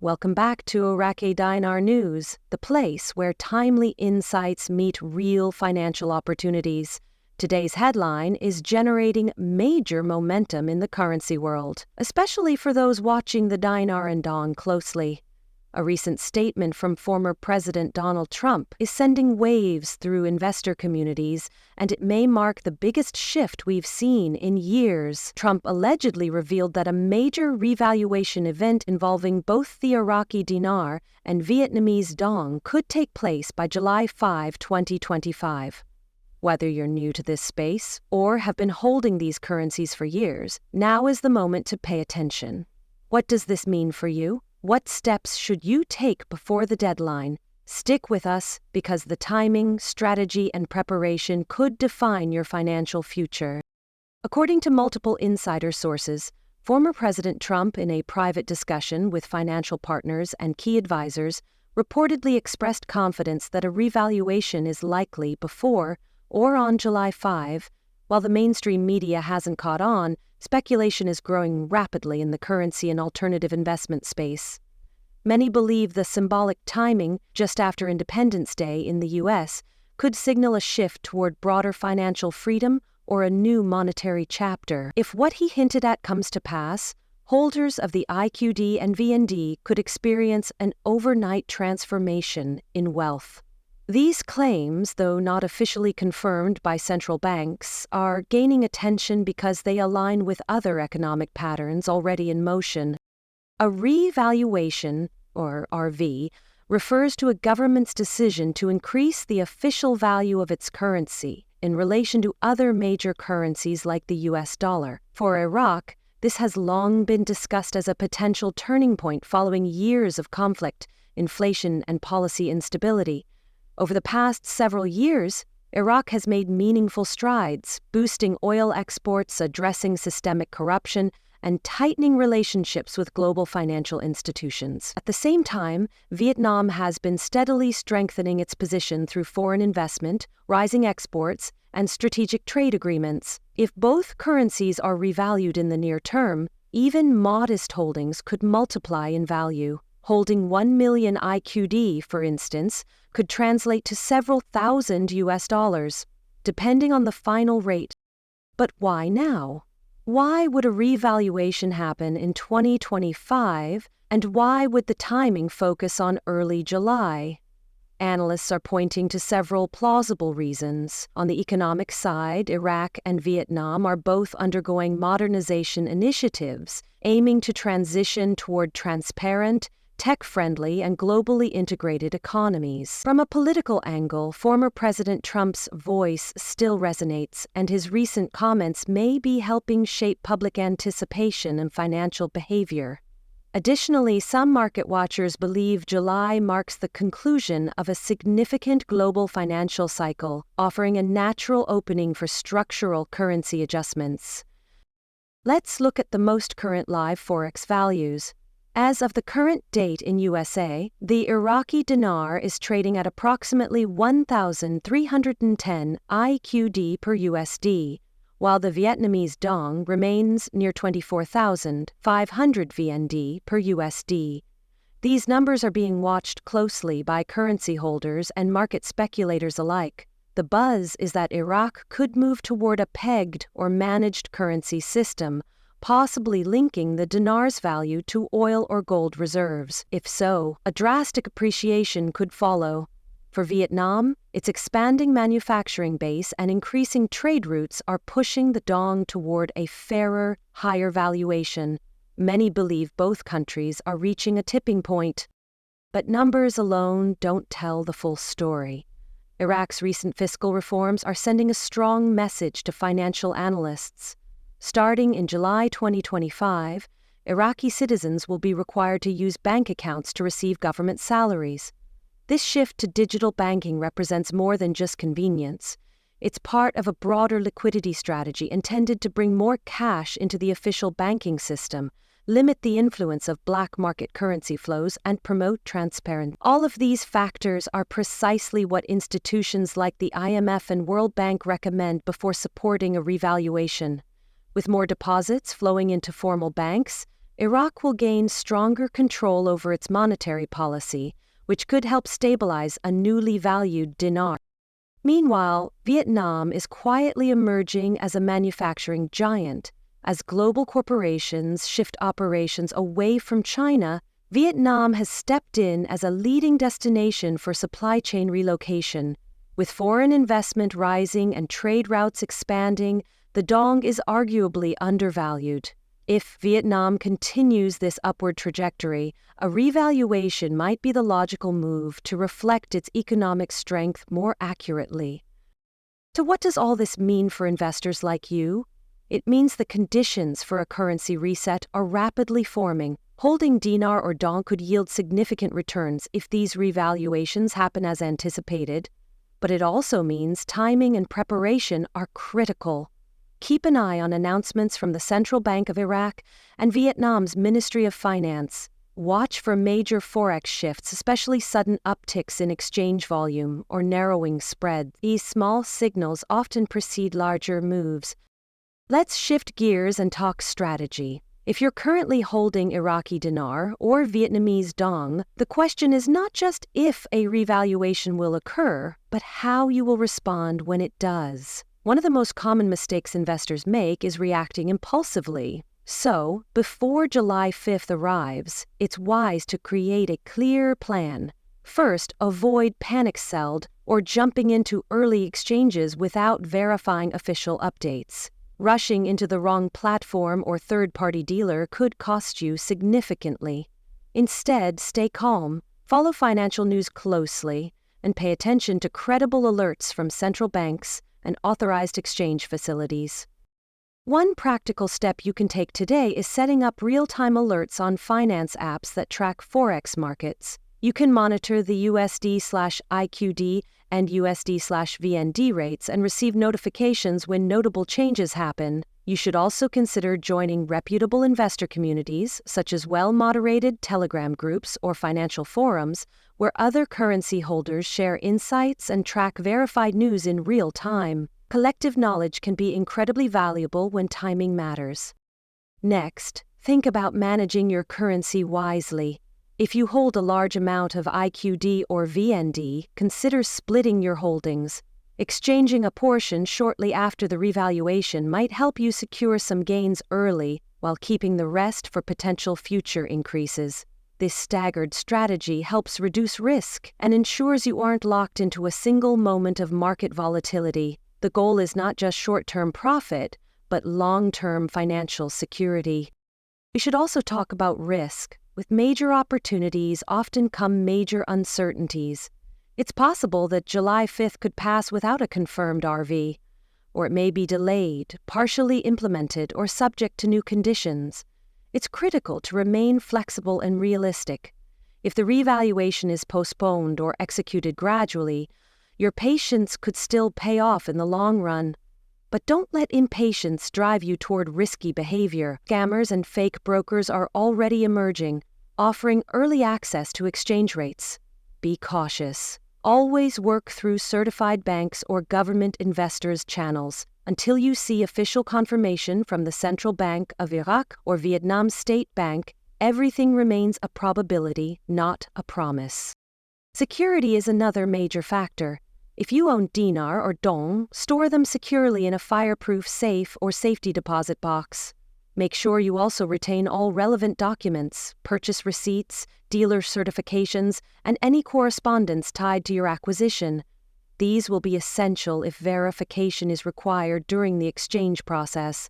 Welcome back to Iraqi Dinar News, the place where timely insights meet real financial opportunities. Today's headline is generating major momentum in the currency world, especially for those watching the dinar and dong closely. A recent statement from former President Donald Trump is sending waves through investor communities, and it may mark the biggest shift we've seen in years. Trump allegedly revealed that a major revaluation event involving both the Iraqi dinar and Vietnamese dong could take place by July 5, 2025. Whether you're new to this space or have been holding these currencies for years, now is the moment to pay attention. What does this mean for you? What steps should you take before the deadline? Stick with us because the timing, strategy, and preparation could define your financial future. According to multiple insider sources, former President Trump, in a private discussion with financial partners and key advisors, reportedly expressed confidence that a revaluation is likely before or on July 5. While the mainstream media hasn't caught on, speculation is growing rapidly in the currency and alternative investment space. Many believe the symbolic timing, just after Independence Day in the U.S., could signal a shift toward broader financial freedom or a new monetary chapter. If what he hinted at comes to pass, holders of the IQD and VND could experience an overnight transformation in wealth. These claims, though not officially confirmed by central banks, are gaining attention because they align with other economic patterns already in motion. A revaluation, or RV, refers to a government's decision to increase the official value of its currency in relation to other major currencies like the US dollar. For Iraq, this has long been discussed as a potential turning point following years of conflict, inflation, and policy instability. Over the past several years, Iraq has made meaningful strides, boosting oil exports, addressing systemic corruption, and tightening relationships with global financial institutions. At the same time, Vietnam has been steadily strengthening its position through foreign investment, rising exports, and strategic trade agreements. If both currencies are revalued in the near term, even modest holdings could multiply in value. Holding 1 million IQD, for instance, could translate to several thousand US, depending on the final rate. But why now? Why would a revaluation happen in 2025, and why would the timing focus on early July? Analysts are pointing to several plausible reasons. On the economic side, Iraq and Vietnam are both undergoing modernization initiatives, aiming to transition toward transparent, tech-friendly, and globally integrated economies. From a political angle, former President Trump's voice still resonates, and his recent comments may be helping shape public anticipation and financial behavior. Additionally, some market watchers believe July marks the conclusion of a significant global financial cycle, offering a natural opening for structural currency adjustments. Let's look at the most current live forex values. As of the current date in USA, the Iraqi dinar is trading at approximately 1,310 IQD per USD, while the Vietnamese dong remains near 24,500 VND per USD. These numbers are being watched closely by currency holders and market speculators alike. The buzz is that Iraq could move toward a pegged or managed currency system, possibly linking the dinar's value to oil or gold reserves. If so, a drastic appreciation could follow. For Vietnam, its expanding manufacturing base and increasing trade routes are pushing the dong toward a fairer, higher valuation. Many believe both countries are reaching a tipping point. But numbers alone don't tell the full story. Iraq's recent fiscal reforms are sending a strong message to financial analysts. Starting in July 2025, Iraqi citizens will be required to use bank accounts to receive government salaries. This shift to digital banking represents more than just convenience. It's part of a broader liquidity strategy intended to bring more cash into the official banking system, limit the influence of black market currency flows, and promote transparency. All of these factors are precisely what institutions like the IMF and World Bank recommend before supporting a revaluation. With more deposits flowing into formal banks, Iraq will gain stronger control over its monetary policy, which could help stabilize a newly valued dinar. Meanwhile, Vietnam is quietly emerging as a manufacturing giant. As global corporations shift operations away from China, Vietnam has stepped in as a leading destination for supply chain relocation. With foreign investment rising and trade routes expanding, the dong is arguably undervalued. If Vietnam continues this upward trajectory, a revaluation might be the logical move to reflect its economic strength more accurately. So what does all this mean for investors like you? It means the conditions for a currency reset are rapidly forming. Holding dinar or dong could yield significant returns if these revaluations happen as anticipated. But it also means timing and preparation are critical. Keep an eye on announcements from the Central Bank of Iraq and Vietnam's Ministry of Finance. Watch for major forex shifts, especially sudden upticks in exchange volume or narrowing spreads. These small signals often precede larger moves. Let's shift gears and talk strategy. If you're currently holding Iraqi dinar or Vietnamese dong, the question is not just if a revaluation will occur, but how you will respond when it does. One of the most common mistakes investors make is reacting impulsively. So, before July 5th arrives, it's wise to create a clear plan. First, avoid panic selling or jumping into early exchanges without verifying official updates. Rushing into the wrong platform or third-party dealer could cost you significantly. Instead, stay calm, follow financial news closely, and pay attention to credible alerts from central banks and authorized exchange facilities. One practical step you can take today is setting up real-time alerts on finance apps that track forex markets. You can monitor the USD/IQD and USD/VND rates and receive notifications when notable changes happen. You should also consider joining reputable investor communities, such as well-moderated Telegram groups or financial forums, where other currency holders share insights and track verified news in real time. Collective knowledge can be incredibly valuable when timing matters. Next, think about managing your currency wisely. If you hold a large amount of IQD or VND, consider splitting your holdings. Exchanging a portion shortly after the revaluation might help you secure some gains early while keeping the rest for potential future increases. This staggered strategy helps reduce risk and ensures you aren't locked into a single moment of market volatility. The goal is not just short-term profit, but long-term financial security. We should also talk about risk. With major opportunities often come major uncertainties. It's possible that July 5th could pass without a confirmed RV, or it may be delayed, partially implemented, or subject to new conditions. It's critical to remain flexible and realistic. If the revaluation is postponed or executed gradually, your patience could still pay off in the long run. But don't let impatience drive you toward risky behavior. Scammers and fake brokers are already emerging, offering early access to exchange rates. Be cautious. Always work through certified banks or government investors' channels. Until you see official confirmation from the Central Bank of Iraq or Vietnam State Bank, everything remains a probability, not a promise. Security is another major factor. If you own dinar or dong, store them securely in a fireproof safe or safety deposit box. Make sure you also retain all relevant documents, purchase receipts, dealer certifications, and any correspondence tied to your acquisition. These will be essential if verification is required during the exchange process.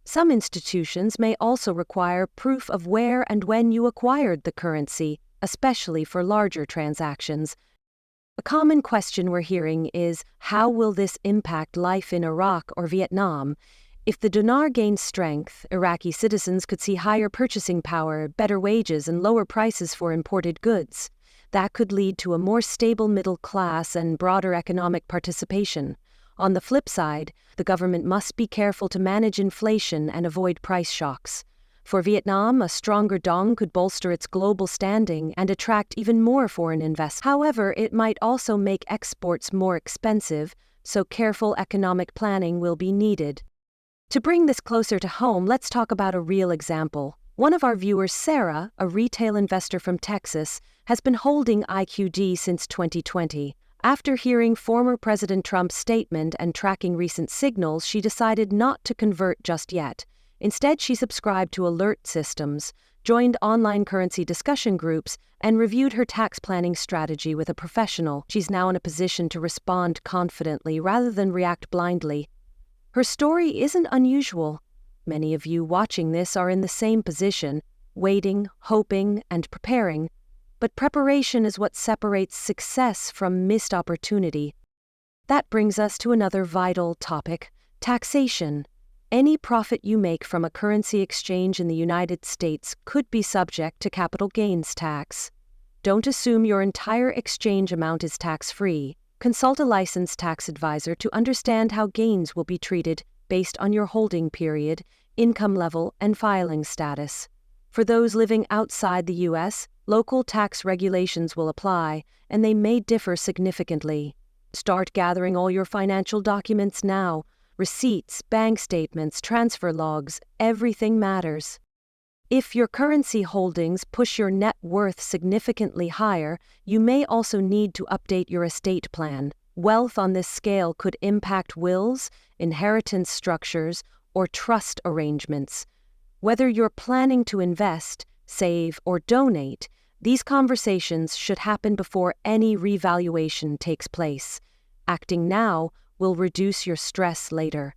Some institutions may also require proof of where and when you acquired the currency, especially for larger transactions. A common question we're hearing is, how will this impact life in Iraq or Vietnam? If the dinar gains strength, Iraqi citizens could see higher purchasing power, better wages, and lower prices for imported goods. That could lead to a more stable middle class and broader economic participation. On the flip side, the government must be careful to manage inflation and avoid price shocks. For Vietnam, a stronger dong could bolster its global standing and attract even more foreign investment. However, it might also make exports more expensive, so careful economic planning will be needed. To bring this closer to home, let's talk about a real example. One of our viewers, Sarah, a retail investor from Texas, has been holding IQD since 2020. After hearing former President Trump's statement and tracking recent signals, she decided not to convert just yet. Instead, she subscribed to alert systems, joined online currency discussion groups, and reviewed her tax planning strategy with a professional. She's now in a position to respond confidently rather than react blindly. Her story isn't unusual. Many of you watching this are in the same position, waiting, hoping, and preparing. But preparation is what separates success from missed opportunity. That brings us to another vital topic: taxation. Any profit you make from a currency exchange in the United States could be subject to capital gains tax. Don't assume your entire exchange amount is tax-free. Consult a licensed tax advisor to understand how gains will be treated based on your holding period, income level, and filing status. For those living outside the U.S., local tax regulations will apply, and they may differ significantly. Start gathering all your financial documents now. Receipts, bank statements, transfer logs, everything matters. If your currency holdings push your net worth significantly higher, you may also need to update your estate plan. Wealth on this scale could impact wills, inheritance structures, or trust arrangements. Whether you're planning to invest, save, or donate, these conversations should happen before any revaluation takes place. Acting now will reduce your stress later.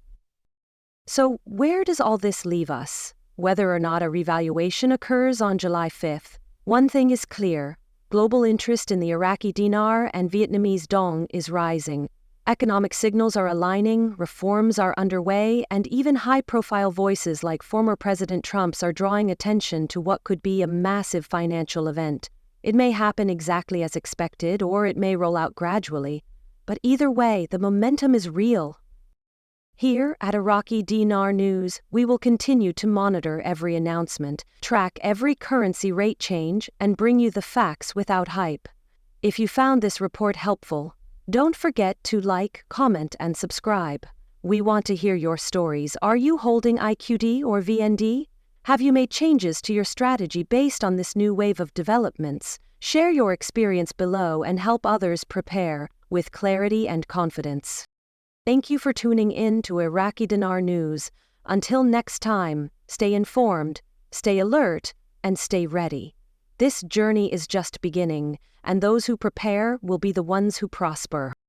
So, where does all this leave us? Whether or not a revaluation occurs on July 5th, one thing is clear: global interest in the Iraqi dinar and Vietnamese dong is rising. Economic signals are aligning, reforms are underway, and even high-profile voices like former President Trump's are drawing attention to what could be a massive financial event. It may happen exactly as expected, or it may roll out gradually. But either way, the momentum is real. Here at Iraqi Dinar News, we will continue to monitor every announcement, track every currency rate change, and bring you the facts without hype. If you found this report helpful, don't forget to like, comment, and subscribe. We want to hear your stories. Are you holding IQD or VND? Have you made changes to your strategy based on this new wave of developments? Share your experience below and help others prepare with clarity and confidence. Thank you for tuning in to Iraqi Dinar News. Until next time, stay informed, stay alert, and stay ready. This journey is just beginning, and those who prepare will be the ones who prosper.